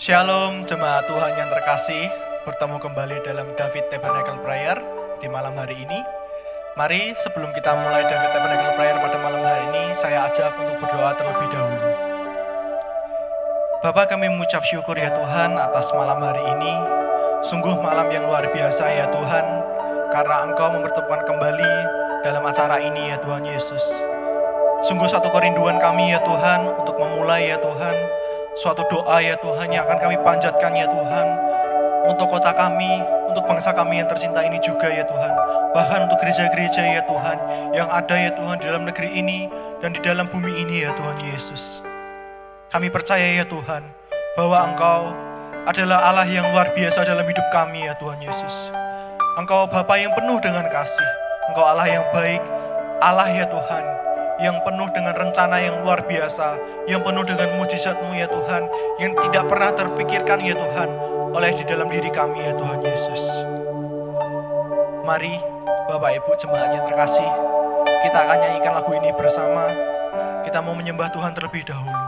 Shalom jemaat Tuhan yang terkasih, bertemu kembali dalam David Tabernacle Prayer di malam hari ini. Mari sebelum kita mulai David Tabernacle Prayer pada malam hari ini, saya ajak untuk berdoa terlebih dahulu. Bapa, kami mengucap syukur ya Tuhan atas malam hari ini. Sungguh malam yang luar biasa ya Tuhan, karena Engkau mempertemukan kembali dalam acara ini ya Tuhan Yesus. Sungguh satu kerinduan kami ya Tuhan untuk memulai ya Tuhan, suatu doa ya Tuhan yang akan kami panjatkan ya Tuhan, untuk kota kami, untuk bangsa kami yang tercinta ini juga ya Tuhan. Bahkan untuk gereja-gereja ya Tuhan, yang ada ya Tuhan di dalam negeri ini dan di dalam bumi ini ya Tuhan Yesus. Kami percaya ya Tuhan, bahwa Engkau adalah Allah yang luar biasa dalam hidup kami ya Tuhan Yesus. Engkau Bapa yang penuh dengan kasih, Engkau Allah yang baik, Allah ya Tuhan, yang penuh dengan rencana yang luar biasa, yang penuh dengan mujizat-Mu ya Tuhan, yang tidak pernah terpikirkan ya Tuhan, oleh di dalam diri kami ya Tuhan Yesus. Mari Bapak Ibu jemaat yang terkasih, kita akan nyanyikan lagu ini bersama. Kita mau menyembah Tuhan terlebih dahulu.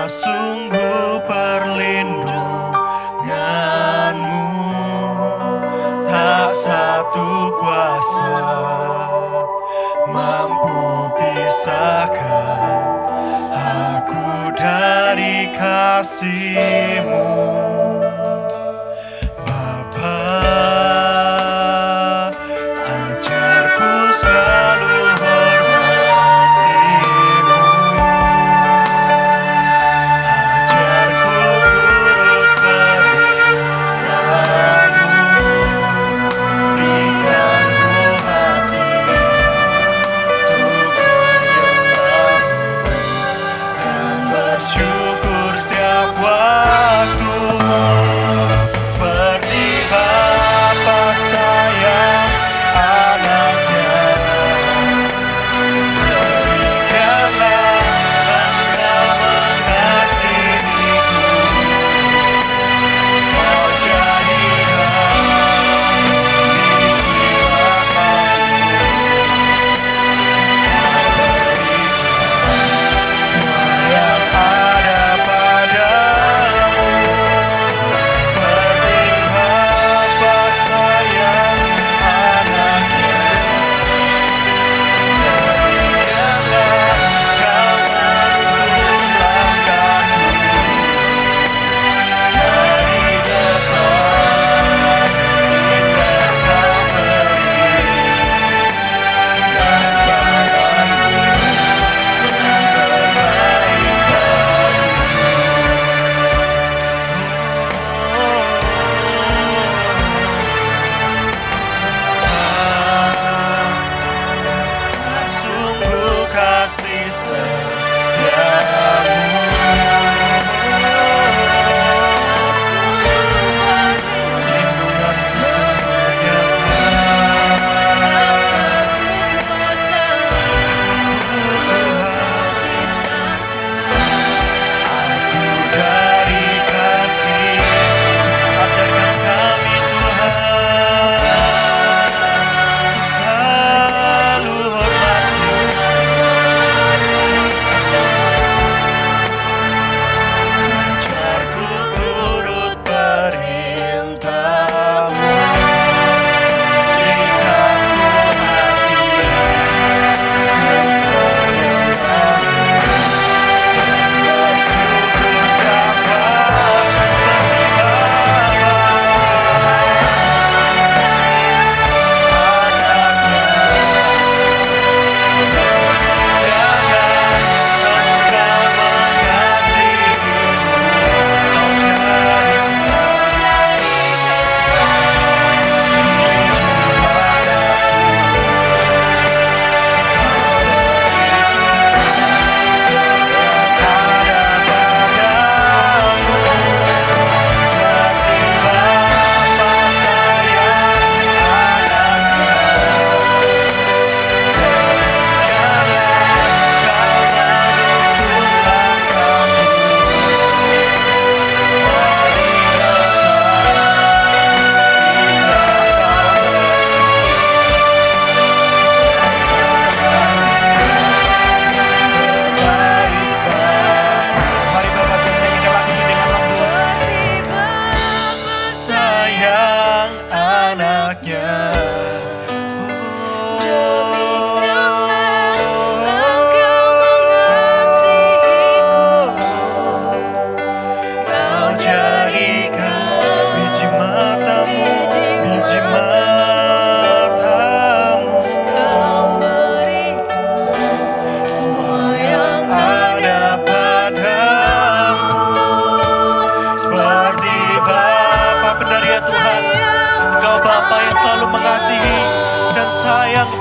Sungguh perlindungan-Mu, tak satu kuasa mampu pisahkan aku dari kasih-Mu. Bapa, ajarku selalu bersyukur setiap waktu.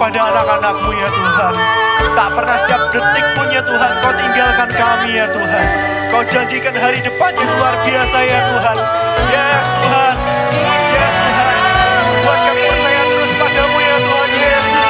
kepada anak-anak-Mu ya Tuhan. Tak pernah setiap detik pun ya Tuhan Kau tinggalkan kami ya Tuhan. Kau janjikan hari depan yang luar biasa ya Tuhan. Yes Tuhan, yes Tuhan. Buat kami percaya terus padamu ya Tuhan Yesus.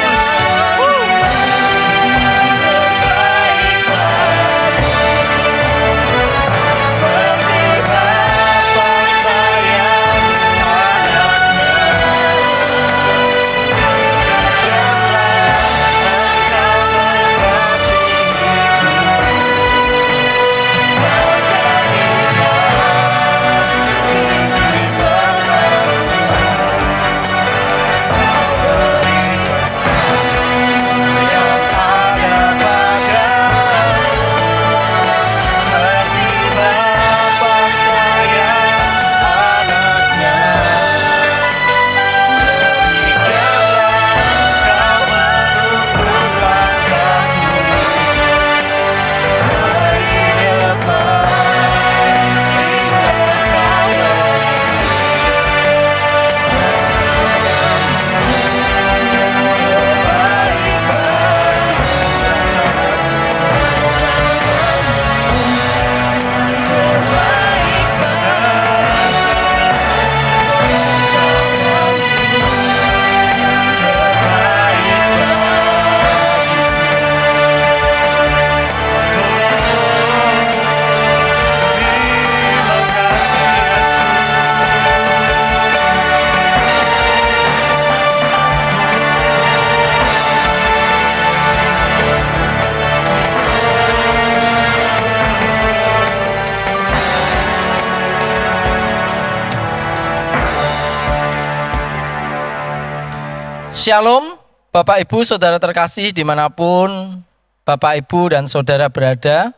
Shalom, Bapak Ibu Saudara terkasih dimanapun Bapak Ibu dan Saudara berada.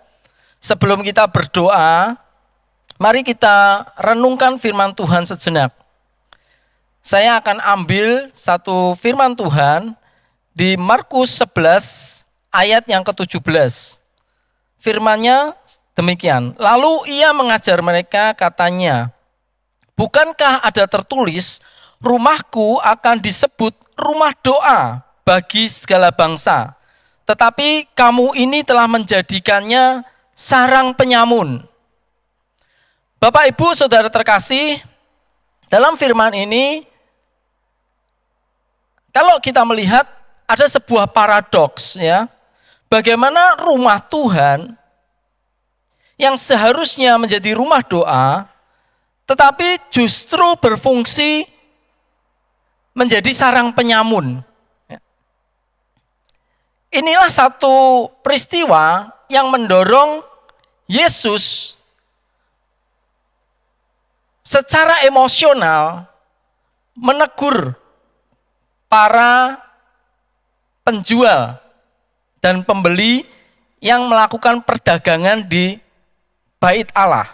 Sebelum kita berdoa, mari kita renungkan firman Tuhan sejenak. Saya akan ambil satu firman Tuhan di Markus 11 ayat yang ke-17. Firman-Nya demikian, lalu ia mengajar mereka katanya, bukankah ada tertulis, rumahku akan disebut rumah doa bagi segala bangsa, tetapi kamu ini telah menjadikannya sarang penyamun. Bapak Ibu Saudara terkasih, dalam firman ini kalau kita melihat ada sebuah paradoks ya. Bagaimana rumah Tuhan yang seharusnya menjadi rumah doa tetapi justru berfungsi menjadi sarang penyamun. Inilah satu peristiwa yang mendorong Yesus secara emosional menegur para penjual dan pembeli yang melakukan perdagangan di Bait Allah.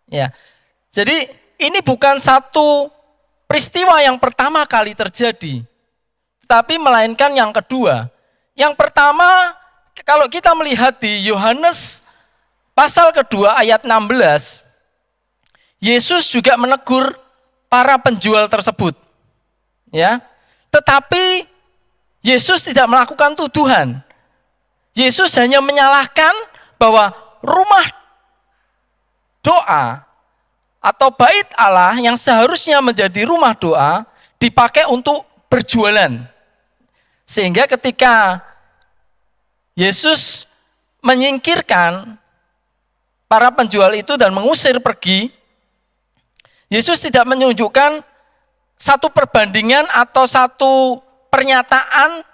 Ya. Jadi ini bukan satu peristiwa yang pertama kali terjadi, tapi melainkan yang kedua. Yang pertama, kalau kita melihat di Yohanes pasal kedua ayat 16, Yesus juga menegur para penjual tersebut. Ya. Tetapi Yesus tidak melakukan tuduhan. Yesus hanya menyalahkan bahwa rumah doa atau bait Allah yang seharusnya menjadi rumah doa dipakai untuk berjualan. Sehingga ketika Yesus menyingkirkan para penjual itu dan mengusir pergi, Yesus tidak menunjukkan satu perbandingan atau satu pernyataan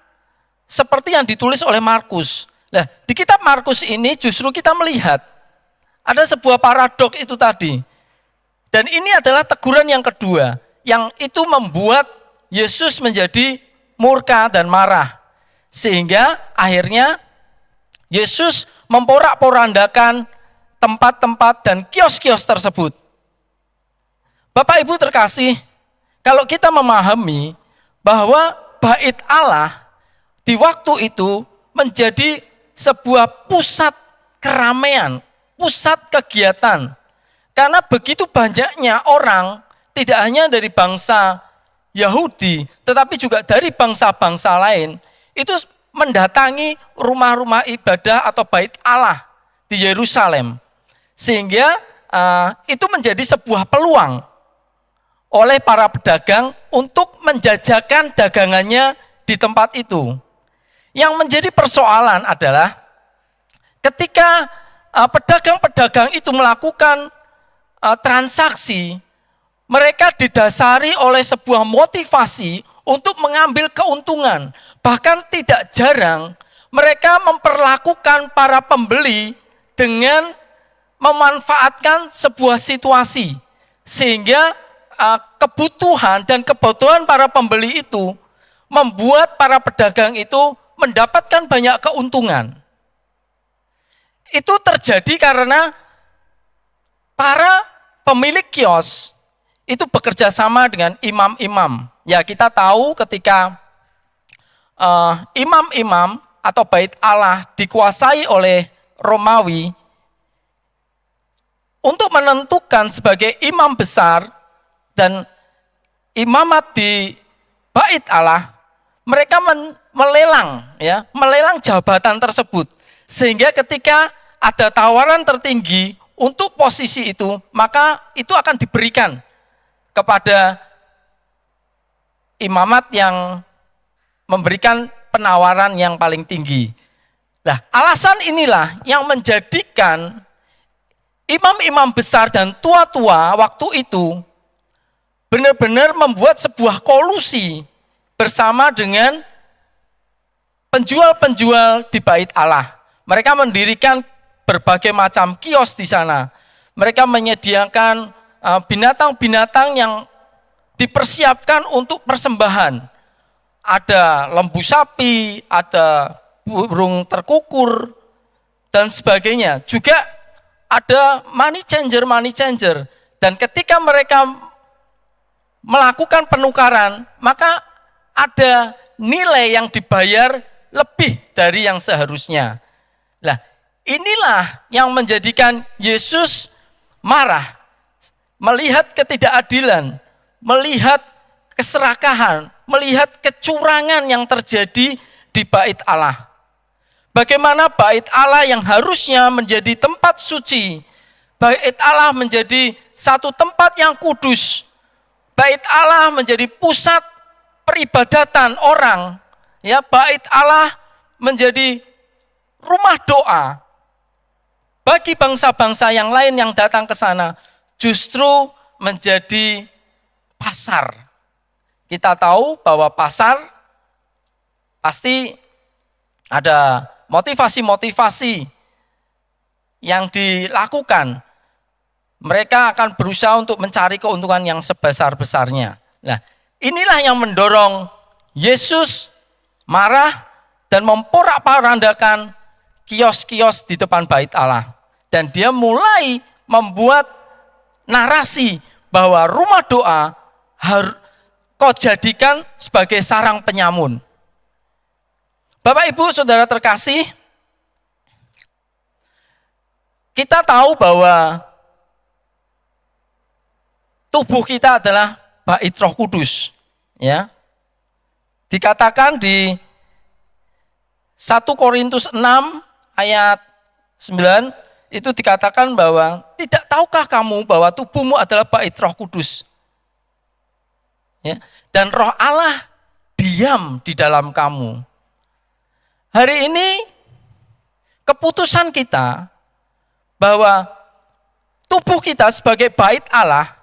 seperti yang ditulis oleh Markus. Nah, di kitab Markus ini justru kita melihat ada sebuah paradok itu tadi. Dan ini adalah teguran yang kedua, yang itu membuat Yesus menjadi murka dan marah. Sehingga akhirnya Yesus memporak-porandakan tempat-tempat dan kios-kios tersebut. Bapak Ibu terkasih, kalau kita memahami bahwa bait Allah di waktu itu menjadi sebuah pusat keramaian, pusat kegiatan. Karena begitu banyaknya orang, tidak hanya dari bangsa Yahudi, tetapi juga dari bangsa-bangsa lain, itu mendatangi rumah-rumah ibadah atau bait Allah di Yerusalem. Sehingga itu menjadi sebuah peluang oleh para pedagang untuk menjajakan dagangannya di tempat itu. Yang menjadi persoalan adalah ketika pedagang-pedagang itu melakukan transaksi, mereka didasari oleh sebuah motivasi untuk mengambil keuntungan. Bahkan tidak jarang mereka memperlakukan para pembeli dengan memanfaatkan sebuah situasi. Sehingga kebutuhan dan kebutuhan para pembeli itu membuat para pedagang itu mendapatkan banyak keuntungan. Itu terjadi karena para pemilik kios itu bekerja sama dengan imam-imam. Ya, kita tahu ketika imam-imam atau bait Allah dikuasai oleh Romawi, untuk menentukan sebagai imam besar dan imamat di bait Allah, mereka melelang jabatan tersebut. Sehingga ketika ada tawaran tertinggi untuk posisi itu, maka itu akan diberikan kepada imamat yang memberikan penawaran yang paling tinggi. Nah, alasan inilah yang menjadikan imam-imam besar dan tua-tua waktu itu benar-benar membuat sebuah kolusi bersama dengan penjual-penjual di bait Allah. Mereka mendirikan berbagai macam kios di sana. Mereka menyediakan binatang-binatang yang dipersiapkan untuk persembahan. Ada lembu sapi, ada burung terkukur, dan sebagainya. Juga ada money changer. Dan ketika mereka melakukan penukaran, maka ada nilai yang dibayar lebih dari yang seharusnya. Nah, inilah yang menjadikan Yesus marah, melihat ketidakadilan, melihat keserakahan, melihat kecurangan yang terjadi di bait Allah. Bagaimana bait Allah yang harusnya menjadi tempat suci, bait Allah menjadi satu tempat yang kudus, bait Allah menjadi pusat peribadatan orang, ya, bait Allah menjadi rumah doa bagi bangsa-bangsa yang lain yang datang ke sana, justru menjadi pasar. Kita tahu bahwa pasar pasti ada motivasi-motivasi yang dilakukan. Mereka akan berusaha untuk mencari keuntungan yang sebesar-besarnya. Nah, inilah yang mendorong Yesus marah dan memporak-porandakan kios-kios di depan bait Allah. Dan dia mulai membuat narasi bahwa rumah doa kau jadikan sebagai sarang penyamun. Bapak Ibu Saudara terkasih, kita tahu bahwa tubuh kita adalah bait Roh Kudus, ya. Dikatakan di 1 Korintus 6 ayat 9 itu dikatakan bahwa tidak tahukah kamu bahwa tubuhmu adalah bait Roh Kudus, ya, dan Roh Allah diam di dalam kamu. Hari ini keputusan kita bahwa tubuh kita sebagai bait Allah,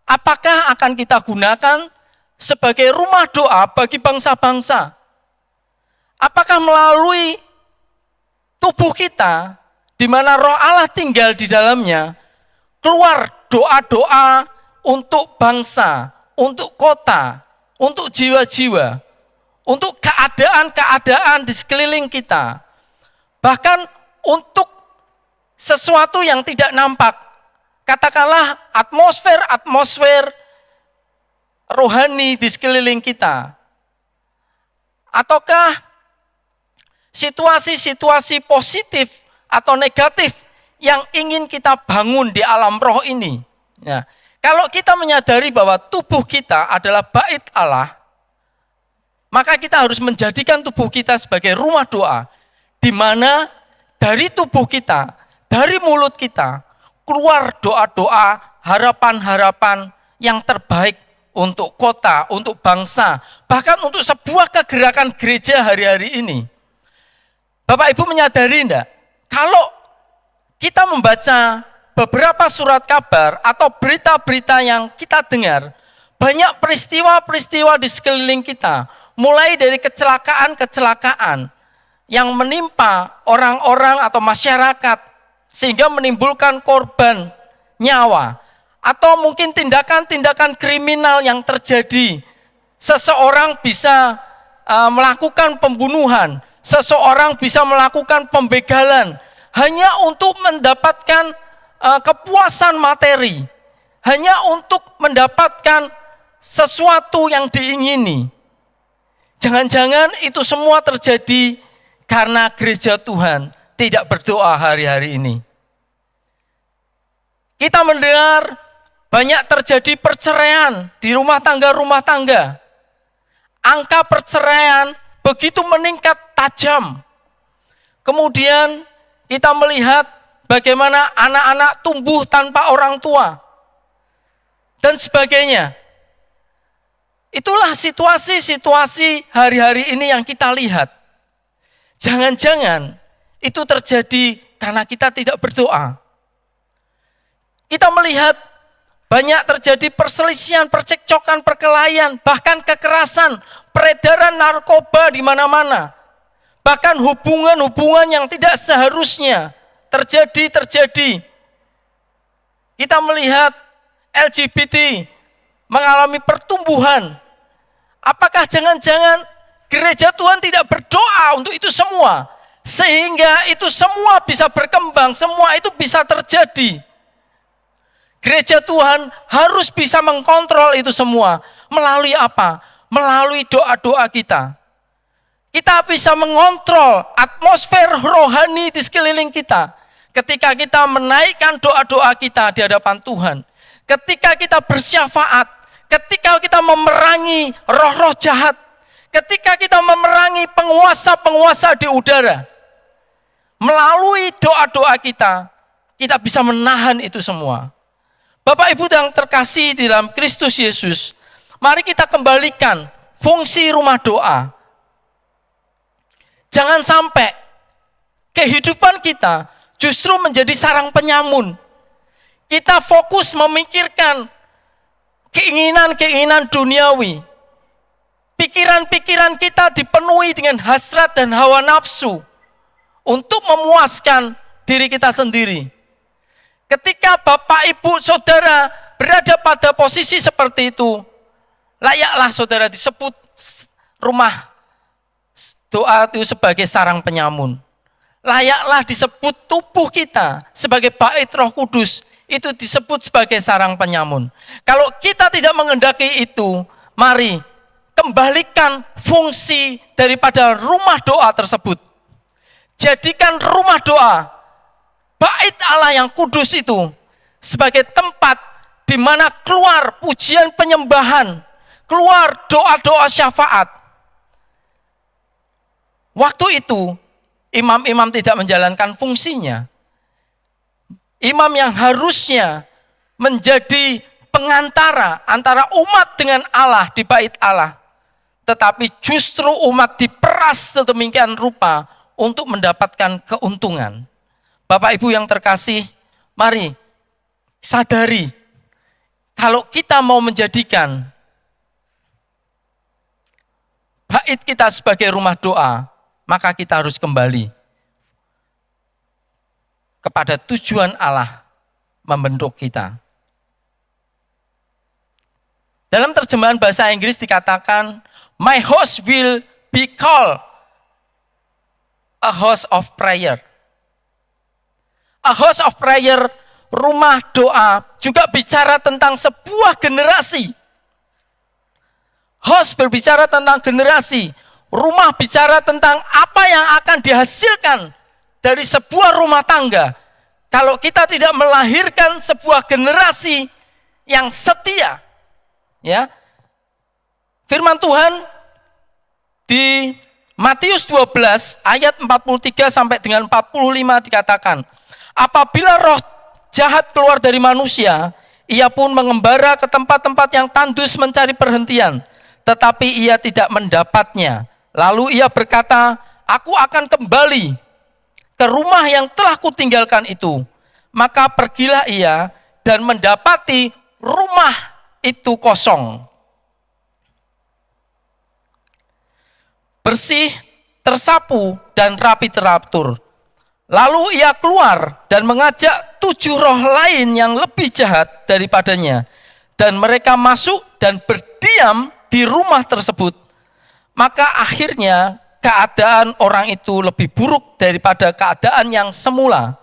apakah akan kita gunakan sebagai rumah doa bagi bangsa-bangsa? Apakah melalui tubuh kita, di mana Roh Allah tinggal di dalamnya, keluar doa-doa untuk bangsa, untuk kota, untuk jiwa-jiwa, untuk keadaan-keadaan di sekeliling kita, bahkan untuk sesuatu yang tidak nampak, katakanlah atmosfer rohani di sekeliling kita, ataukah situasi-situasi positif atau negatif yang ingin kita bangun di alam roh ini. Ya, Kalau kita menyadari bahwa tubuh kita adalah bait Allah, maka kita harus menjadikan tubuh kita sebagai rumah doa, di mana dari tubuh kita, dari mulut kita, keluar doa-doa, harapan-harapan yang terbaik untuk kota, untuk bangsa, bahkan untuk sebuah kegerakan gereja hari-hari ini. Bapak Ibu menyadari enggak? Kalau kita membaca beberapa surat kabar atau berita-berita yang kita dengar, banyak peristiwa-peristiwa di sekeliling kita, mulai dari kecelakaan-kecelakaan yang menimpa orang-orang atau masyarakat sehingga menimbulkan korban nyawa, atau mungkin tindakan-tindakan kriminal yang terjadi. Seseorang bisa melakukan pembunuhan, seseorang bisa melakukan pembegalan hanya untuk mendapatkan kepuasan materi, hanya untuk mendapatkan sesuatu yang diingini. Jangan-jangan itu semua terjadi karena gereja Tuhan tidak berdoa hari-hari ini. Kita mendengar banyak terjadi perceraian di rumah tangga. Angka perceraian begitu meningkat tajam. Kemudian kita melihat bagaimana anak-anak tumbuh tanpa orang tua dan sebagainya. Itulah situasi-situasi hari-hari ini yang kita lihat. Jangan-jangan itu terjadi karena kita tidak berdoa. Kita melihat banyak terjadi perselisihan, percekcokan, perkelahian, bahkan kekerasan, peredaran narkoba di mana-mana. Bahkan hubungan-hubungan yang tidak seharusnya terjadi. Kita melihat LGBT mengalami pertumbuhan. Apakah jangan-jangan gereja Tuhan tidak berdoa untuk itu semua? Sehingga itu semua bisa berkembang, semua itu bisa terjadi. Gereja Tuhan harus bisa mengkontrol itu semua. Melalui apa? Melalui doa-doa kita. Kita bisa mengontrol atmosfer rohani di sekeliling kita. Ketika kita menaikkan doa-doa kita di hadapan Tuhan. Ketika kita bersyafaat. Ketika kita memerangi roh-roh jahat. Ketika kita memerangi penguasa-penguasa di udara. Melalui doa-doa kita, kita bisa menahan itu semua. Bapak Ibu yang terkasih di dalam Kristus Yesus, mari kita kembalikan fungsi rumah doa. Jangan sampai kehidupan kita justru menjadi sarang penyamun. Kita fokus memikirkan keinginan-keinginan duniawi. Pikiran-pikiran kita dipenuhi dengan hasrat dan hawa nafsu untuk memuaskan diri kita sendiri. Ketika Bapak, Ibu, Saudara berada pada posisi seperti itu, layaklah saudara disebut rumah doa itu sebagai sarang penyamun. Layaklah disebut tubuh kita sebagai bait Roh Kudus, itu disebut sebagai sarang penyamun. Kalau kita tidak mengendaki itu, mari kembalikan fungsi daripada rumah doa tersebut. Jadikan rumah doa, bait Allah yang kudus itu sebagai tempat di mana keluar pujian penyembahan, keluar doa-doa syafaat. Waktu itu imam-imam tidak menjalankan fungsinya. Imam yang harusnya menjadi pengantara antara umat dengan Allah di bait Allah, tetapi justru umat diperas sedemikian rupa untuk mendapatkan keuntungan. Bapak Ibu yang terkasih, mari sadari kalau kita mau menjadikan bait kita sebagai rumah doa, maka kita harus kembali kepada tujuan Allah membentuk kita. Dalam terjemahan bahasa Inggris dikatakan, my house will be called a house of prayer. A house of prayer, rumah doa, juga bicara tentang sebuah generasi. House berbicara tentang generasi. Rumah bicara tentang apa yang akan dihasilkan dari sebuah rumah tangga. Kalau kita tidak melahirkan sebuah generasi yang setia. Ya. Firman Tuhan di Matius 12 ayat 43 sampai dengan 45 dikatakan, apabila roh jahat keluar dari manusia, ia pun mengembara ke tempat-tempat yang tandus mencari perhentian, tetapi ia tidak mendapatnya. Lalu ia berkata, aku akan kembali ke rumah yang telah kutinggalkan itu. Maka pergilah ia dan mendapati rumah itu kosong, bersih, tersapu, dan rapi teratur. Lalu ia keluar dan mengajak 7 roh lain yang lebih jahat daripadanya. Dan mereka masuk dan berdiam di rumah tersebut. Maka akhirnya keadaan orang itu lebih buruk daripada keadaan yang semula.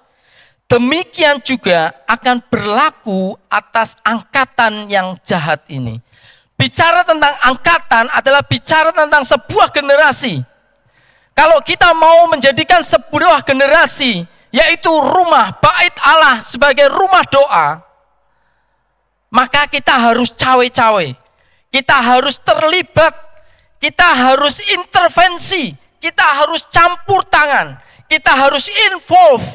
Demikian juga akan berlaku atas angkatan yang jahat ini. Bicara tentang angkatan adalah bicara tentang sebuah generasi. Kalau kita mau menjadikan sebuah generasi, yaitu rumah bait Allah sebagai rumah doa, maka kita harus cawe-cawe, kita harus terlibat, kita harus intervensi, kita harus campur tangan, kita harus involve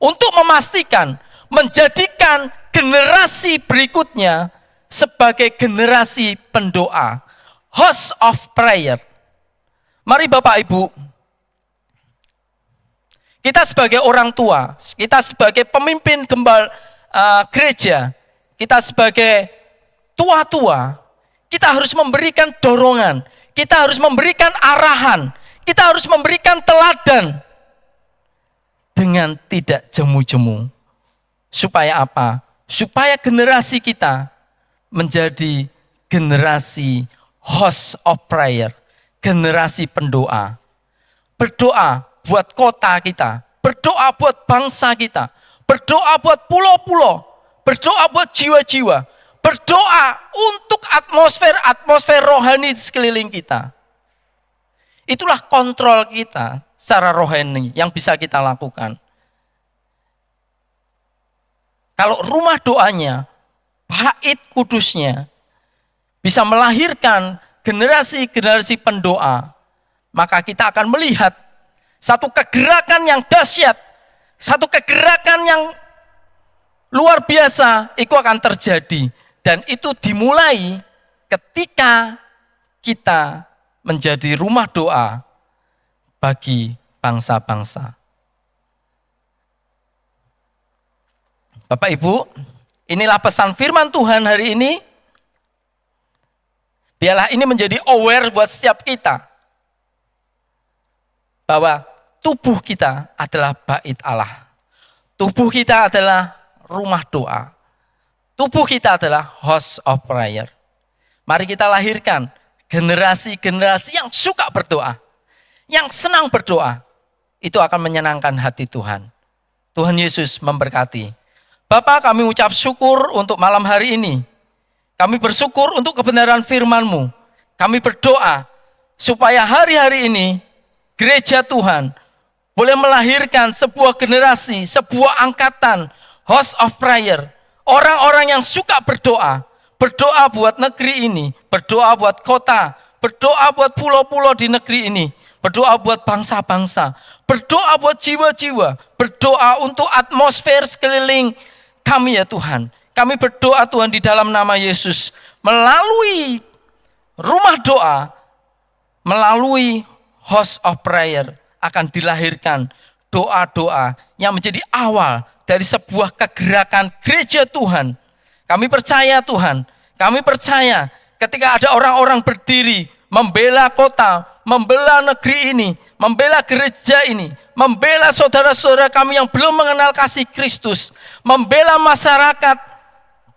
untuk memastikan, menjadikan generasi berikutnya sebagai generasi pendoa, house of prayer. Mari Bapak Ibu, kita sebagai orang tua, kita sebagai pemimpin gereja, kita sebagai tua-tua, kita harus memberikan dorongan, kita harus memberikan arahan, kita harus memberikan teladan dengan tidak jemu-jemu. Supaya apa? Supaya generasi kita menjadi generasi house of prayer, generasi pendoa. Berdoa buat kota kita, berdoa buat bangsa kita, berdoa buat pulau-pulau, berdoa buat jiwa-jiwa, berdoa untuk atmosfer rohani di sekeliling kita. Itulah kontrol kita secara rohani yang bisa kita lakukan. Kalau rumah doanya, bait kudusnya, bisa melahirkan generasi-generasi pendoa, maka kita akan melihat satu kegerakan yang dahsyat, satu kegerakan yang luar biasa, itu akan terjadi. Dan itu dimulai ketika kita menjadi rumah doa bagi bangsa-bangsa. Bapak Ibu, inilah pesan firman Tuhan hari ini. Biarlah ini menjadi aware buat setiap kita. Bahwa tubuh kita adalah bait Allah. Tubuh kita adalah rumah doa. Tubuh kita adalah house of prayer. Mari kita lahirkan generasi-generasi yang suka berdoa, yang senang berdoa. Itu akan menyenangkan hati Tuhan. Tuhan Yesus memberkati. Bapak, kami ucap syukur untuk malam hari ini. Kami bersyukur untuk kebenaran firman-Mu. Kami berdoa supaya hari-hari ini gereja Tuhan boleh melahirkan sebuah generasi, sebuah angkatan house of prayer. Orang-orang yang suka berdoa. Berdoa buat negeri ini, berdoa buat kota, berdoa buat pulau-pulau di negeri ini, berdoa buat bangsa-bangsa, berdoa buat jiwa-jiwa, berdoa untuk atmosfer sekeliling kami ya Tuhan. Kami berdoa Tuhan di dalam nama Yesus, melalui rumah doa, melalui house of prayer akan dilahirkan doa-doa yang menjadi awal dari sebuah kegerakan gereja Tuhan. Kami percaya Tuhan, kami percaya ketika ada orang-orang berdiri membela kota, membela negeri ini, membela gereja ini, membela saudara-saudara kami yang belum mengenal kasih Kristus, membela masyarakat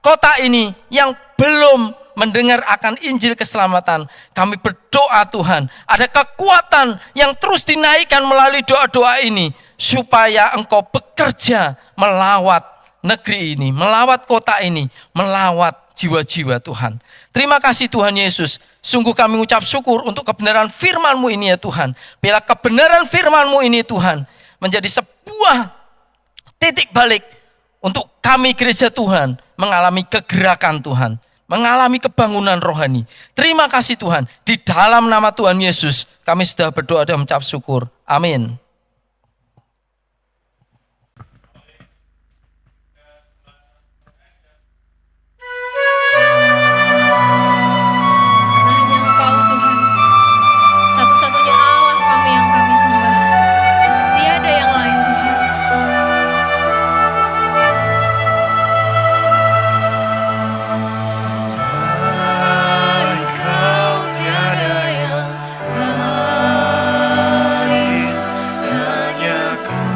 kota ini yang belum mendengar akan Injil keselamatan. Kami berdoa Tuhan, ada kekuatan yang terus dinaikkan melalui doa-doa ini, supaya Engkau bekerja melawat negeri ini, melawat kota ini, melawat jiwa-jiwa Tuhan. Terima kasih Tuhan Yesus. Sungguh kami ucap syukur untuk kebenaran firman-Mu ini ya Tuhan. Bila kebenaran firman-Mu ini Tuhan menjadi sebuah titik balik untuk kami gereja Tuhan mengalami kegerakan Tuhan, mengalami kebangunan rohani. Terima kasih Tuhan, di dalam nama Tuhan Yesus kami sudah berdoa dan mengucap syukur. Amin. Karena hanya Engkau Tuhan, satu-satunya Allah kami yang kami sembah. Tiada yang lain Tuhan. Engkau tiada yang lain, hanya Kau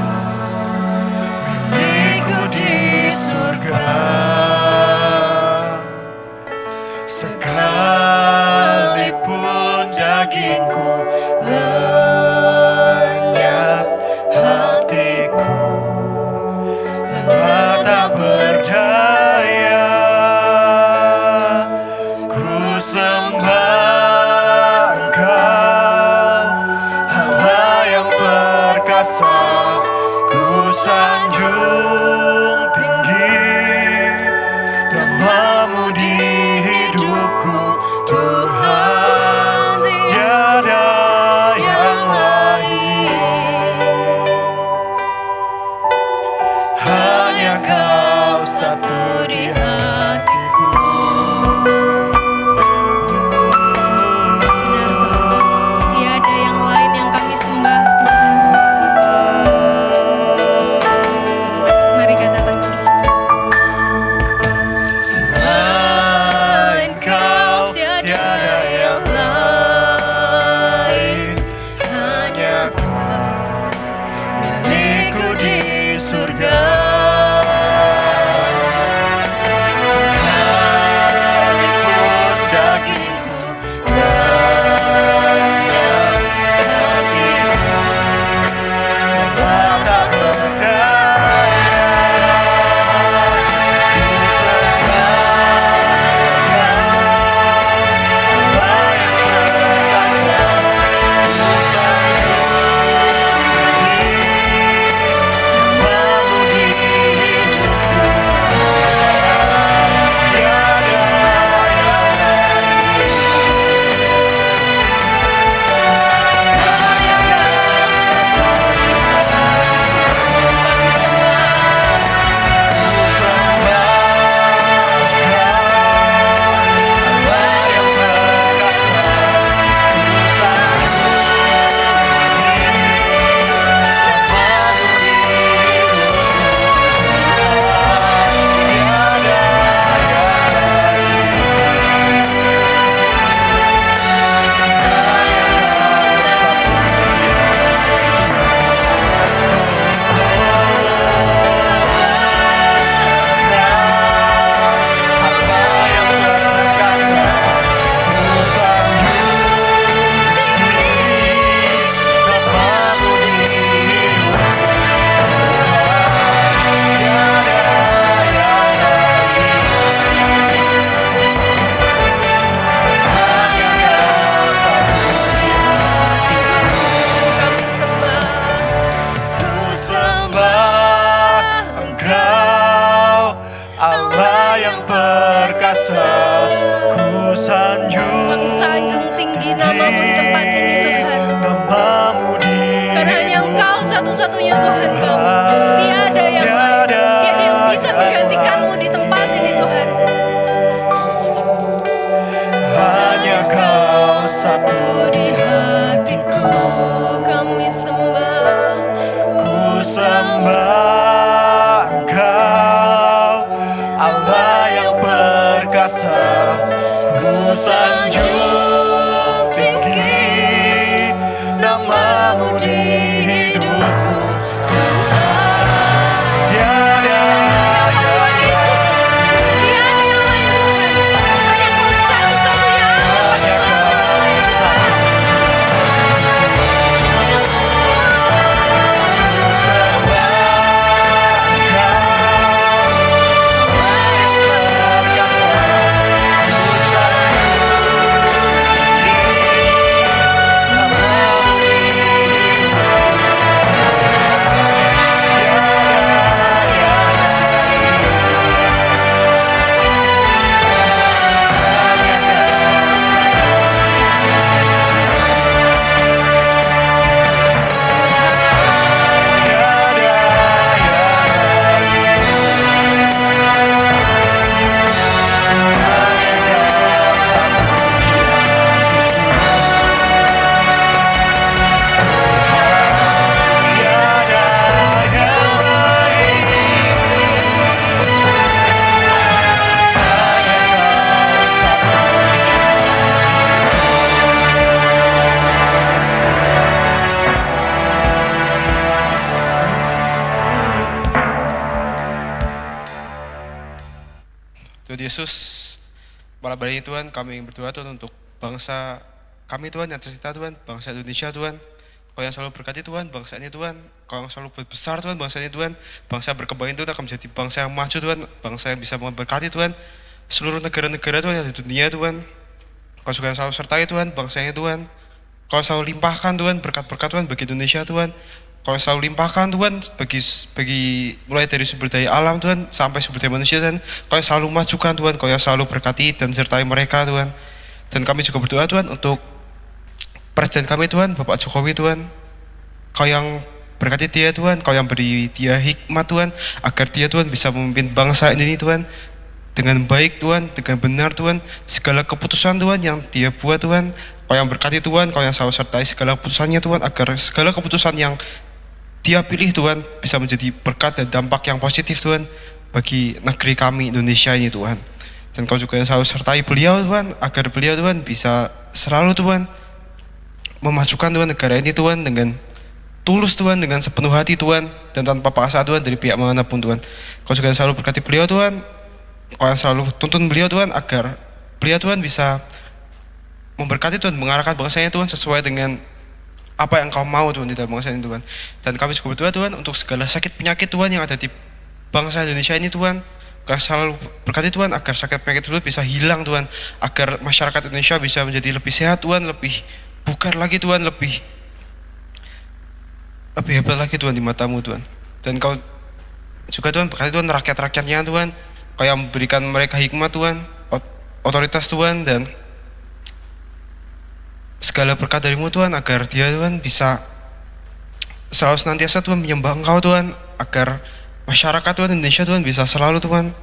milikku di surga. Sekalipun dagingku lenyap, hatiku lelah tak berdaya. Ku sembah Engkau, Allah yang perkasa. Ku sanjung tinggi namamu di hidupku, Tuhan. Tiada yang lain, hanya Kau satu di hatiku. Benar Tuhan, tiada yang lain yang kami sembah Tuhan. Mari katakan bersama. Selain Kau tiada yang lain, hanya Kau milikku di surga. Tuhan Yesus, malam hari ini Tuhan kami ingin berdoa Tuhan untuk bangsa kami Tuhan yang tercinta Tuhan, bangsa Indonesia Tuhan. Kau yang selalu berkati Tuhan, bangsa ini Tuhan. Kau yang selalu buat besar Tuhan, bangsa ini Tuhan. Bangsa berkembang itu akan menjadi bangsa yang maju Tuhan, bangsa yang bisa memberkati Tuhan seluruh negara-negara Tuhan yang di dunia Tuhan. Kau juga yang selalu sertai Tuhan, bangsa ini Tuhan. Kau selalu limpahkan Tuhan, berkat-berkat Tuhan bagi Indonesia Tuhan. Kau selalu limpahkan Tuhan bagi mulai dari sumber daya alam Tuhan sampai sumber daya manusia Tuhan. Kau yang selalu majukan Tuhan, Kau yang selalu berkati dan sertai mereka Tuhan. Dan kami juga berdoa Tuhan untuk Presiden kami Tuhan, Bapak Jokowi Tuhan. Kau yang berkati dia Tuhan, Kau yang beri dia hikmat Tuhan, agar dia Tuhan bisa memimpin bangsa ini Tuhan dengan baik Tuhan, dengan benar Tuhan. Segala keputusan Tuhan yang dia buat Tuhan, Kau yang berkati Tuhan, Kau yang selalu sertai segala keputusannya Tuhan, agar segala keputusan yang dia pilih Tuhan bisa menjadi berkat dan dampak yang positif Tuhan bagi negeri kami Indonesia ini Tuhan. Dan Kau juga yang selalu sertai beliau Tuhan, agar beliau Tuhan bisa selalu Tuhan memajukan Tuhan negara ini Tuhan dengan tulus Tuhan, dengan sepenuh hati Tuhan, dan tanpa paksa Tuhan dari pihak manapun Tuhan. Kau juga yang selalu berkati beliau Tuhan, Kau yang selalu tuntun beliau Tuhan, agar beliau Tuhan bisa memberkati Tuhan, mengarahkan bangsanya Tuhan sesuai dengan apa yang Kau mau Tuhan di dalam bangsa ini Tuhan. Dan kami juga berdoa Tuhan untuk segala sakit penyakit Tuhan yang ada di bangsa Indonesia ini Tuhan. Kau selalu berkati Tuhan agar sakit penyakit tersebut bisa hilang Tuhan, agar masyarakat Indonesia bisa menjadi lebih sehat Tuhan, lebih bugar lagi Tuhan, lebih hebat lagi Tuhan di mata-Mu Tuhan. Dan Kau juga Tuhan berkati Tuhan rakyat-rakyatnya Tuhan, Kau yang memberikan mereka hikmat Tuhan, otoritas Tuhan, dan segala berkat dari-Mu Tuhan, agar dia Tuhan bisa selalu senantiasa Tuhan menyembah Engkau Tuhan, agar masyarakat Tuhan Indonesia Tuhan bisa selalu Tuhan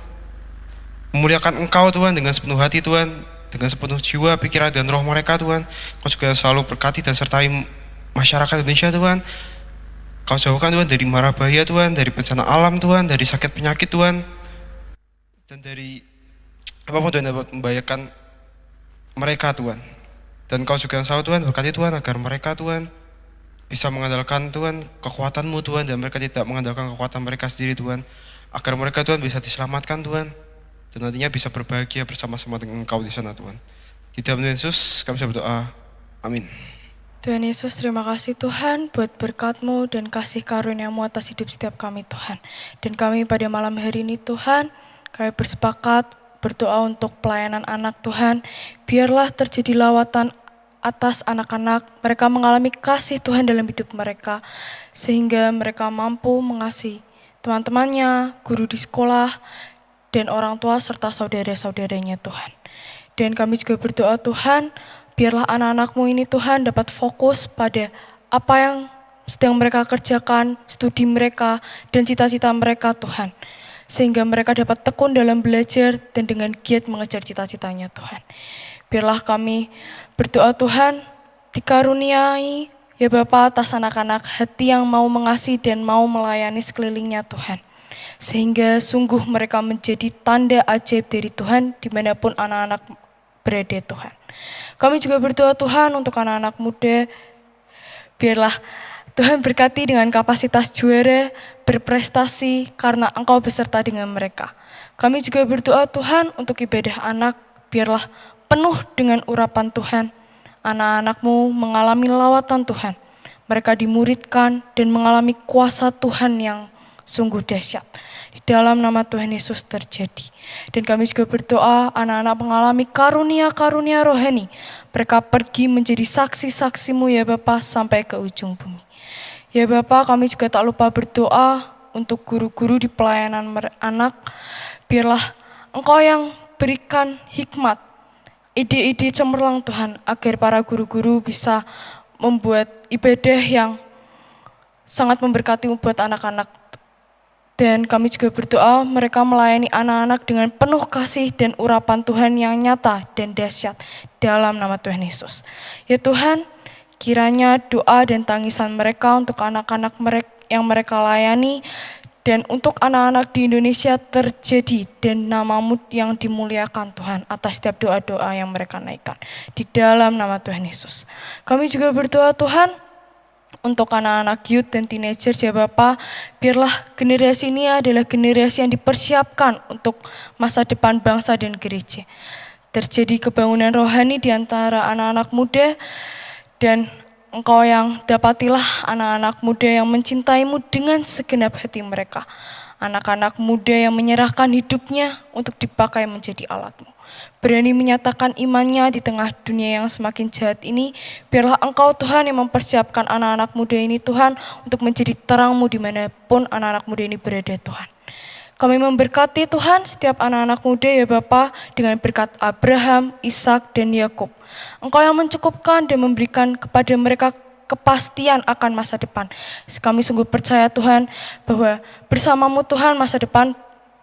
memuliakan Engkau Tuhan dengan sepenuh hati Tuhan, dengan sepenuh jiwa, pikiran, dan roh mereka Tuhan. Kau juga yang selalu berkati dan sertai masyarakat Indonesia Tuhan. Kau jauhkan Tuhan dari mara bahaya Tuhan, dari bencana alam Tuhan, dari sakit penyakit Tuhan, dan dari apapun Tuhan dapat membahayakan mereka Tuhan. Dan Kau juga yang selalu Tuhan berkati Tuhan agar mereka Tuhan bisa mengandalkan Tuhan kekuatan-Mu Tuhan, dan mereka tidak mengandalkan kekuatan mereka sendiri Tuhan, agar mereka Tuhan bisa diselamatkan Tuhan, dan nantinya bisa berbahagia bersama-sama dengan Engkau di sana Tuhan. Di dalam nama Yesus kami berdoa, amin. Tuhan Yesus, terima kasih Tuhan buat berkat-Mu dan kasih karunia-Mu atas hidup setiap kami Tuhan. Dan kami pada malam hari ini Tuhan, kami bersepakat berdoa untuk pelayanan anak Tuhan. Biarlah terjadi lawatan atas anak-anak, mereka mengalami kasih Tuhan dalam hidup mereka, sehingga mereka mampu mengasihi teman-temannya, guru di sekolah, dan orang tua serta saudara-saudaranya Tuhan. Dan kami juga berdoa Tuhan, biarlah anak-anak-Mu ini Tuhan dapat fokus pada apa yang sedang mereka kerjakan, studi mereka, dan cita-cita mereka Tuhan. Sehingga mereka dapat tekun dalam belajar dan dengan giat mengejar cita-citanya Tuhan. Biarlah kami berdoa Tuhan, dikaruniai ya Bapa atas anak-anak hati yang mau mengasihi dan mau melayani sekelilingnya Tuhan. Sehingga sungguh mereka menjadi tanda ajaib dari Tuhan dimanapun anak-anak berada Tuhan. Kami juga berdoa Tuhan untuk anak-anak muda, biarlah Tuhan berkati dengan kapasitas juara, berprestasi karena Engkau beserta dengan mereka. Kami juga berdoa Tuhan untuk ibadah anak, biarlah penuh dengan urapan Tuhan. Anak-anak-Mu mengalami lawatan Tuhan. Mereka dimuridkan dan mengalami kuasa Tuhan yang sungguh dahsyat. Di dalam nama Tuhan Yesus terjadi. Dan kami juga berdoa anak-anak mengalami karunia-karunia rohani. Mereka pergi menjadi saksi-saksi-Mu ya Bapa sampai ke ujung bumi. Ya Bapa, kami juga tak lupa berdoa untuk guru-guru di pelayanan anak. Biarlah Engkau yang berikan hikmat, ide-ide cemerlang Tuhan, agar para guru-guru bisa membuat ibadah yang sangat memberkati buat anak-anak. Dan kami juga berdoa mereka melayani anak-anak dengan penuh kasih dan urapan Tuhan yang nyata dan dahsyat dalam nama Tuhan Yesus. Ya Tuhan, kiranya doa dan tangisan mereka untuk anak-anak yang mereka layani dan untuk anak-anak di Indonesia terjadi, dan nama-Mu yang dimuliakan Tuhan atas setiap doa-doa yang mereka naikkan di dalam nama Tuhan Yesus. Kami juga berdoa Tuhan untuk anak-anak youth dan teenager ya Bapak. Biarlah generasi ini adalah generasi yang dipersiapkan untuk masa depan bangsa dan gereja. Terjadi kebangunan rohani di antara anak-anak muda, dan Engkau yang dapatilah anak-anak muda yang mencintaimu dengan segenap hati mereka. Anak-anak muda yang menyerahkan hidupnya untuk dipakai menjadi alatmu. Berani menyatakan imannya di tengah dunia yang semakin jahat ini. Biarlah Engkau Tuhan yang mempersiapkan anak-anak muda ini Tuhan untuk menjadi terangmu dimanapun anak-anak muda ini berada Tuhan. Kami memberkati Tuhan setiap anak-anak muda ya Bapa dengan berkat Abraham, Ishak dan Yakub. Engkau yang mencukupkan dan memberikan kepada mereka kepastian akan masa depan. Kami sungguh percaya Tuhan bahwa bersamamu Tuhan masa depan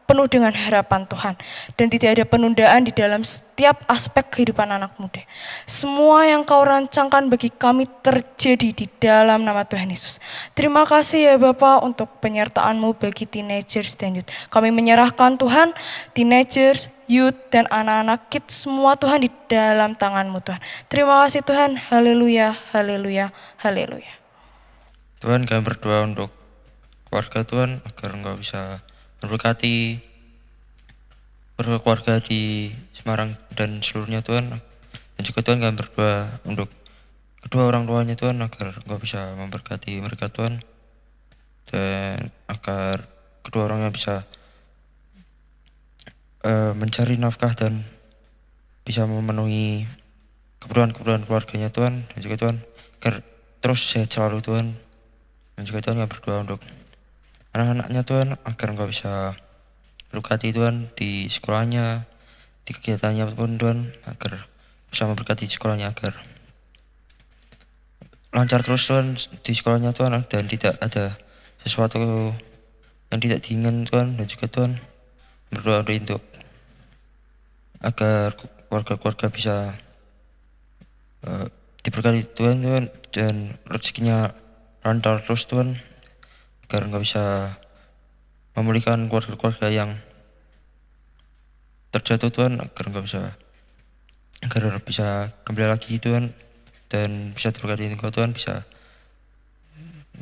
penuh dengan harapan Tuhan. Dan tidak ada penundaan di dalam setiap aspek kehidupan anak muda. Semua yang Kau rancangkan bagi kami terjadi di dalam nama Tuhan Yesus. Terima kasih ya Bapa untuk penyertaan-Mu bagi teenagers dan youth. Kami menyerahkan Tuhan, teenagers, youth, dan anak-anak kids semua Tuhan di dalam tangan-Mu Tuhan. Terima kasih Tuhan. Haleluya, haleluya, haleluya. Tuhan, kami berdoa untuk keluarga Tuhan agar Engkau bisa memberkati keluarga di Semarang dan seluruhnya Tuhan. Dan juga Tuhan, kami berdoa untuk kedua orang tuanya Tuhan agar Engkau bisa memberkati mereka Tuhan, dan agar kedua orangnya bisa mencari nafkah dan bisa memenuhi kebutuhan-kebutuhan keluarganya Tuhan. Dan juga Tuhan agar terus sehat selalu Tuhan. Dan juga Tuhan, kami berdoa untuk anak-anaknya Tuhan agar Engkau bisa berkati Tuhan di sekolahnya, di kegiatannya pun Tuhan, agar bisa memberkati sekolahnya agar lancar terus Tuhan di sekolahnya Tuhan, dan tidak ada sesuatu yang tidak diinginkan Tuhan. Dan juga Tuhan berdoa untuk agar keluarga-keluarga bisa diberkati Tuhan, dan rezekinya lancar terus Tuhan, agar Engkau bisa memulihkan keluarga-keluarga yang terjatuh Tuhan, agar bisa kembali lagi Tuhan, dan bisa terberkati Engkau Tuhan, bisa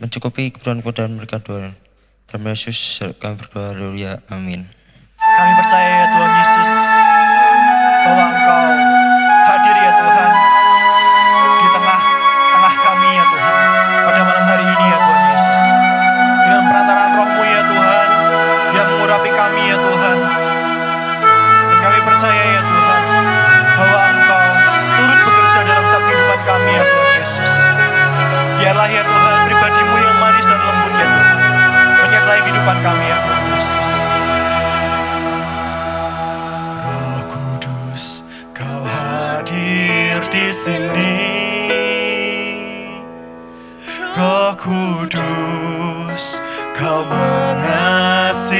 mencukupi kebutuhan-kebutuhan mereka Tuhan. Dalam Yesus kami berdoa, haleluya, amin. Kami percaya ya Tuhan Yesus, bahwa Engkau hadir ya Tuhan di tengah-tengah kami ya Tuhan, pada malam hari ini ya Tuhan Yesus. Dengan perantaraan Roh-Mu ya Tuhan, yang mengurapi kami ya Tuhan. Dan kami percaya ya Tuhan, bahwa Engkau turut bekerja dalam setiap kehidupan kami ya Tuhan Yesus. Biarlah ya Tuhan pribadi-Mu yang manis dan lembut ya Tuhan, menyertai kehidupan kami ya Tuhan Yesus. Roh Kudus, Kau hadir di sini. Roh Kudus, Kau mengasihiku.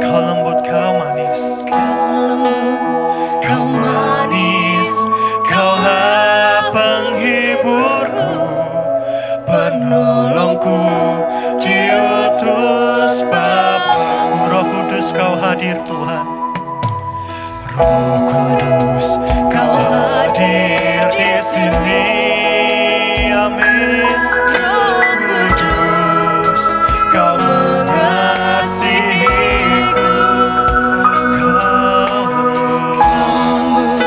Kau lembut, Kau manis. Kau manis, Kaulah penghiburku, penolongku, diutus Bapa. Roh Kudus, Kau hadir Tuhan. Roh Kudus, Kau hadir di sini. Amin. Roh Kudus, Kau mengasihiku. Kau lembut,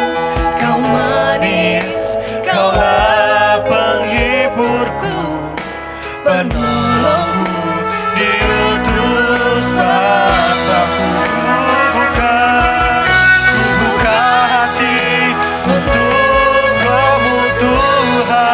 Kau manis, Kaulah penghiburku, penolongku, diutus Bapa-Ku. Buka hati untuk Roh-Mu Tuhan.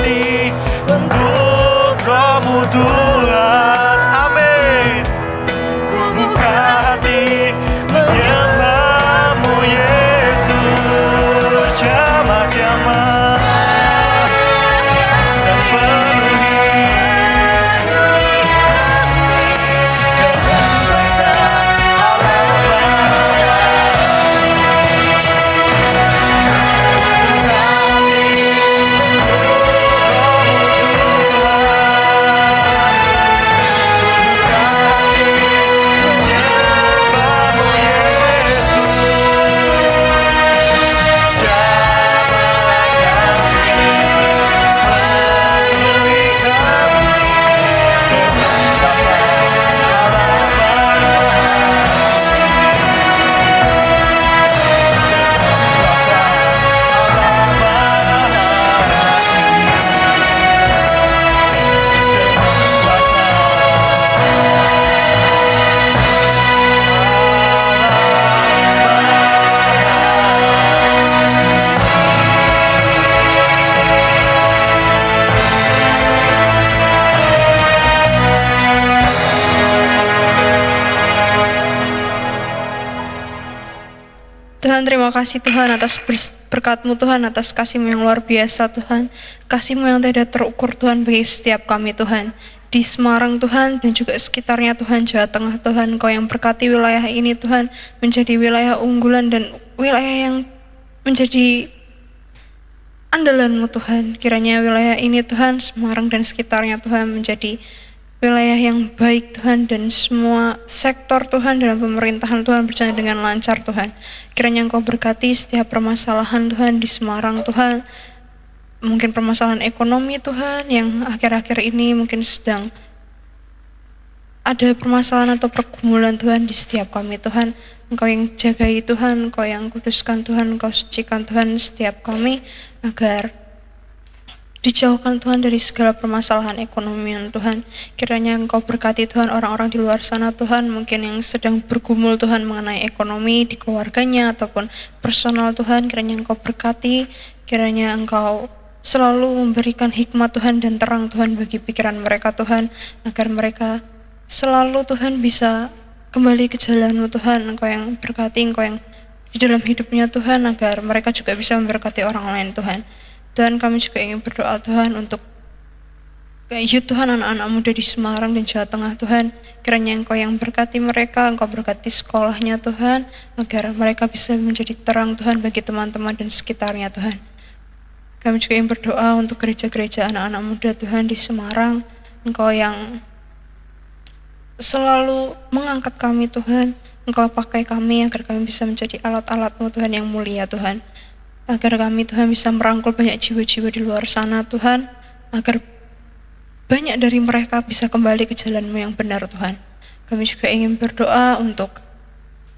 kembali untuk Roh-Mu Tuhan. Amin. Ku buka hati menyembah-Mu Yesus, jamah-jamah dan penuhi dengan rasa Allah Bapa. Tuhan, terima kasih Tuhan atas berkat-Mu Tuhan, atas kasih-Mu yang luar biasa Tuhan. Kasih-Mu yang tidak terukur Tuhan bagi setiap kami Tuhan. Di Semarang Tuhan dan juga sekitarnya Tuhan, Jawa Tengah Tuhan, Kau yang berkati wilayah ini Tuhan menjadi wilayah unggulan dan wilayah yang menjadi andalan-Mu Tuhan. Kiranya wilayah ini Tuhan, Semarang dan sekitarnya Tuhan menjadi wilayah yang baik Tuhan, dan semua sektor Tuhan dalam pemerintahan Tuhan berjalan dengan lancar Tuhan. Kiranya Engkau berkati setiap permasalahan Tuhan di Semarang Tuhan, mungkin permasalahan ekonomi Tuhan yang akhir-akhir ini mungkin sedang ada permasalahan atau pergumulan Tuhan di setiap kami Tuhan. Engkau yang jagai Tuhan, Engkau yang kuduskan Tuhan, Engkau sucikan Tuhan setiap kami, agar dijauhkan Tuhan dari segala permasalahan ekonomi Tuhan. Kiranya Engkau berkati Tuhan orang-orang di luar sana Tuhan, mungkin yang sedang bergumul Tuhan mengenai ekonomi di keluarganya ataupun personal Tuhan. Kiranya Engkau berkati, kiranya Engkau selalu memberikan hikmat Tuhan dan terang Tuhan bagi pikiran mereka Tuhan, agar mereka selalu Tuhan bisa kembali ke jalan-Mu Tuhan. Engkau yang berkati, Engkau yang di dalam hidupnya Tuhan, agar mereka juga bisa memberkati orang lain Tuhan. Dan kami juga ingin berdoa Tuhan untuk youth Tuhan, anak-anak muda di Semarang dan Jawa Tengah Tuhan. Kiranya Engkau yang berkati mereka, Engkau berkati sekolahnya Tuhan, agar mereka bisa menjadi terang Tuhan bagi teman-teman dan sekitarnya Tuhan. Kami juga ingin berdoa untuk gereja-gereja anak-anak muda Tuhan di Semarang. Engkau yang selalu mengangkat kami Tuhan, Engkau pakai kami agar kami bisa menjadi alat-alat-Mu Tuhan yang mulia Tuhan. Agar kami Tuhan bisa merangkul banyak jiwa-jiwa di luar sana Tuhan, agar banyak dari mereka bisa kembali ke jalan-Mu yang benar Tuhan. Kami juga ingin berdoa untuk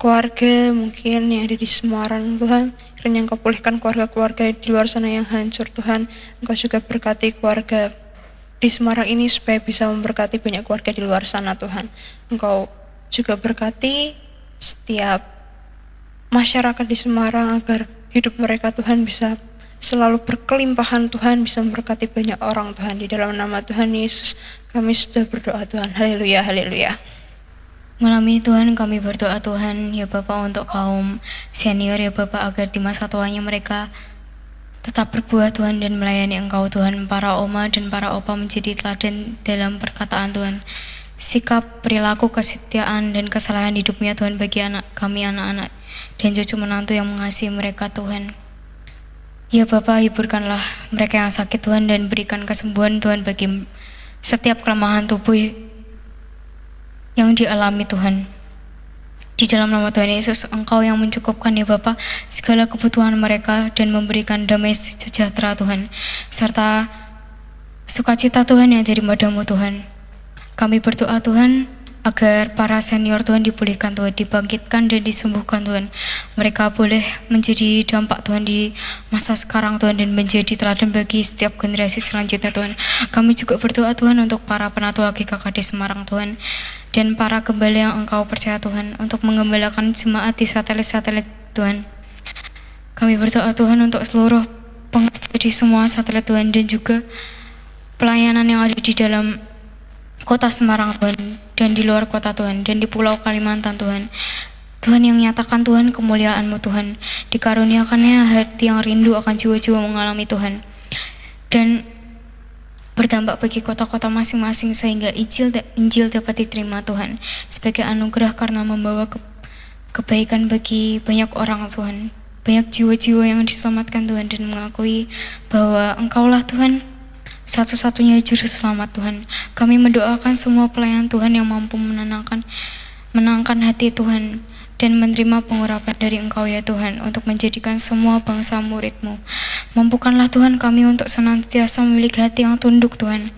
keluarga mungkin yang ada di Semarang Tuhan. Kiranya Engkau pulihkan keluarga-keluarga di luar sana yang hancur Tuhan. Engkau juga berkati keluarga di Semarang ini supaya bisa memberkati banyak keluarga di luar sana Tuhan. Engkau juga berkati setiap masyarakat di Semarang agar hidup mereka Tuhan bisa selalu berkelimpahan Tuhan, bisa memberkati banyak orang Tuhan. Di dalam nama Tuhan Yesus kami sudah berdoa Tuhan. Haleluya, haleluya. Malam ini Tuhan kami berdoa Tuhan, ya Bapak, untuk kaum senior ya Bapak, agar di masa tuanya mereka tetap berbuah Tuhan dan melayani Engkau Tuhan. Para oma dan para opa menjadi teladan dalam perkataan Tuhan, sikap, perilaku, kesetiaan dan kesalahan hidupnya Tuhan bagi kami anak-anak dan cucu menantu yang mengasihi mereka Tuhan. Ya Bapa, hiburkanlah mereka yang sakit Tuhan dan berikan kesembuhan Tuhan bagi setiap kelemahan tubuh yang dialami Tuhan. Di dalam nama Tuhan Yesus, Engkau yang mencukupkan ya Bapa segala kebutuhan mereka dan memberikan damai sejahtera Tuhan, serta sukacita Tuhan yang daripadamu Tuhan. Kami berdoa Tuhan agar para senior Tuhan dipulihkan Tuhan, dibangkitkan dan disembuhkan Tuhan. Mereka boleh menjadi dampak Tuhan di masa sekarang Tuhan dan menjadi teladan bagi setiap generasi selanjutnya Tuhan. Kami juga berdoa Tuhan untuk para penatua GKK di Semarang Tuhan, dan para gembala yang Engkau percaya Tuhan untuk menggembalakan jemaat di satelit-satelit Tuhan. Kami berdoa Tuhan untuk seluruh pengerja di semua satelit Tuhan, dan juga pelayanan yang ada di dalam kota Semarang Tuhan, dan di luar kota Tuhan, dan di Pulau Kalimantan Tuhan. Tuhan yang nyatakan Tuhan kemuliaan-Mu Tuhan, dikaruniakannya hati yang rindu akan jiwa-jiwa mengalami Tuhan, dan berdampak bagi kota-kota masing-masing sehingga Injil dapat diterima Tuhan sebagai anugerah karena membawa kebaikan bagi banyak orang Tuhan, banyak jiwa-jiwa yang diselamatkan Tuhan, dan mengakui bahwa Engkaulah Tuhan satu-satunya juru selamat Tuhan. Kami mendoakan semua pelayan Tuhan yang mampu menangkan hati Tuhan dan menerima pengurapan dari Engkau ya Tuhan, untuk menjadikan semua bangsa murid-Mu. Mampukanlah Tuhan kami untuk senantiasa memiliki hati yang tunduk Tuhan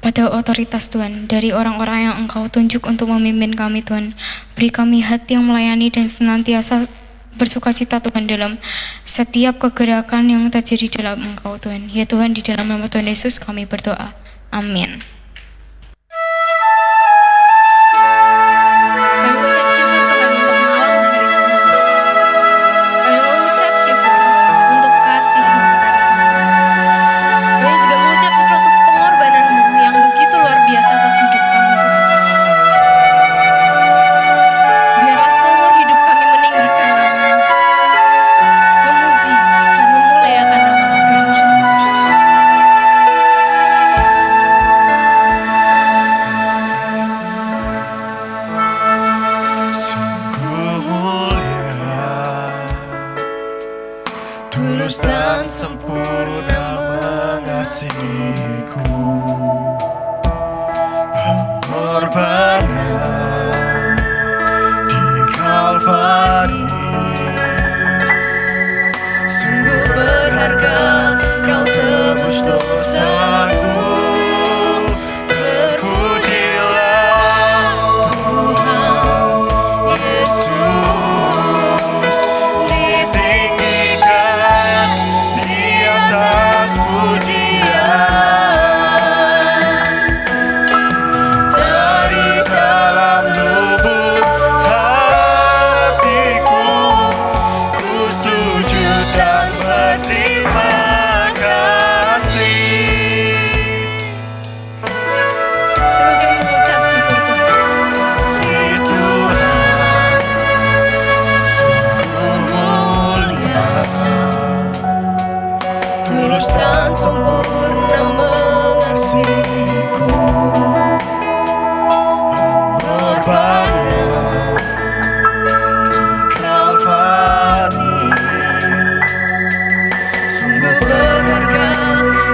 pada otoritas Tuhan dari orang-orang yang Engkau tunjuk untuk memimpin kami Tuhan. Beri kami hati yang melayani dan senantiasa bersukacita Tuhan dalam setiap kegerakan yang terjadi dalam Engkau Tuhan. Ya Tuhan, di dalam nama Tuhan Yesus kami berdoa. Amin. Kami ucap syukur Tuhan untuk malam hari ini. Kami mengucap syukur untuk kasih-Mu kepada kami. Kami juga mengucap syukur untuk pengorbanan-Mu yang begitu luar biasa atas hidup kami, Tuhan. Biarlah seumur hidup kami meninggikan nama-Mu, memuji dan memuliakan nama-Mu, Tuhan Yesus. Sungguh mulia, tulus dan sempurna mengasihiku. Pengorbanan di Kalvari, sungguh berharga, Kau tebus dosaku. Terpujilah Tuhan Yesus, ditinggikan di atas pujian. Dari dalam lubuk hatiku, ku sujud dan berterima kasih. Semakin mengucap syukur Tuhan. Si Tuhan sungguh mulia, tulus dan sempurna mengasihiku. Pengorbanan di Kalvari, sungguh berharga,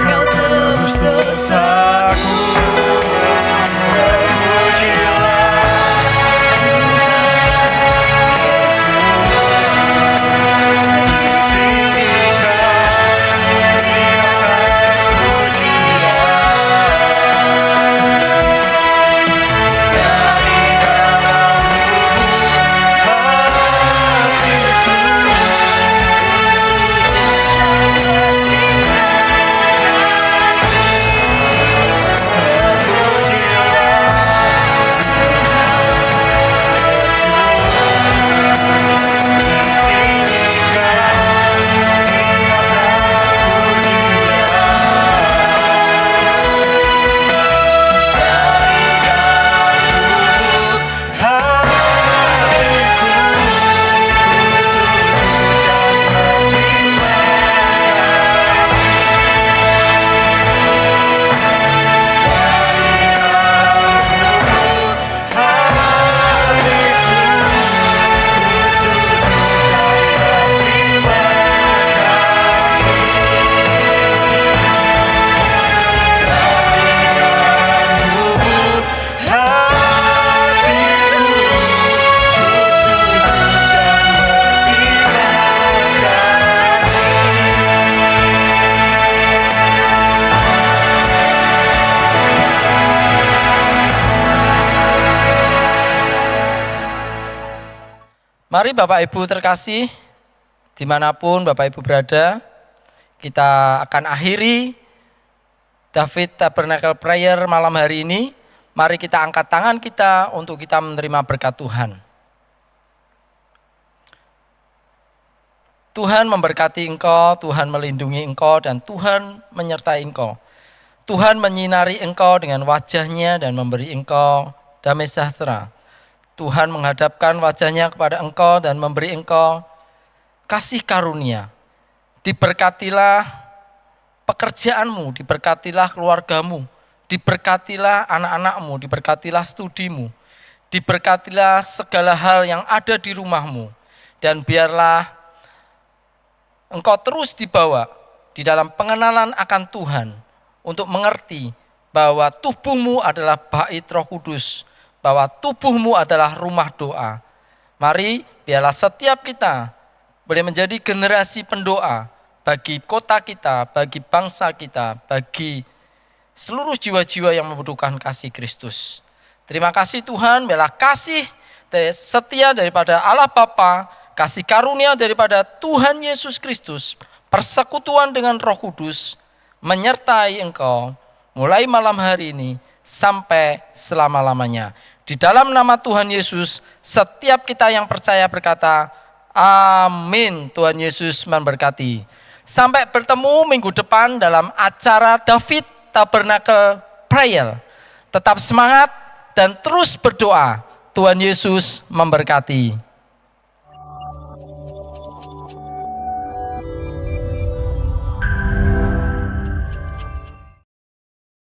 Kau tebus dosaku. Mari Bapak Ibu terkasih, dimanapun Bapak Ibu berada, kita akan akhiri David Tabernacle Prayer malam hari ini. Mari kita angkat tangan kita untuk kita menerima berkat Tuhan. Tuhan memberkati engkau, Tuhan melindungi engkau, dan Tuhan menyertai engkau. Tuhan menyinari engkau dengan wajahnya dan memberi engkau damai sejahtera. Tuhan menghadapkan wajahnya kepada engkau dan memberi engkau kasih karunia. Diberkatilah pekerjaanmu, diberkatilah keluargamu, diberkatilah anak-anakmu, diberkatilah studimu, diberkatilah segala hal yang ada di rumahmu. Dan biarlah engkau terus dibawa di dalam pengenalan akan Tuhan untuk mengerti bahwa tubuhmu adalah bait Roh Kudus, bahwa tubuhmu adalah rumah doa. Mari biarlah setiap kita boleh menjadi generasi pendoa bagi kota kita, bagi bangsa kita, bagi seluruh jiwa-jiwa yang membutuhkan kasih Kristus. Terima kasih Tuhan, biarlah kasih setia daripada Allah Bapa, kasih karunia daripada Tuhan Yesus Kristus, persekutuan dengan Roh Kudus, menyertai engkau mulai malam hari ini sampai selama-lamanya. Di dalam nama Tuhan Yesus, setiap kita yang percaya berkata, amin. Tuhan Yesus memberkati. Sampai bertemu minggu depan dalam acara David Tabernacle Prayer. Tetap semangat dan terus berdoa. Tuhan Yesus memberkati.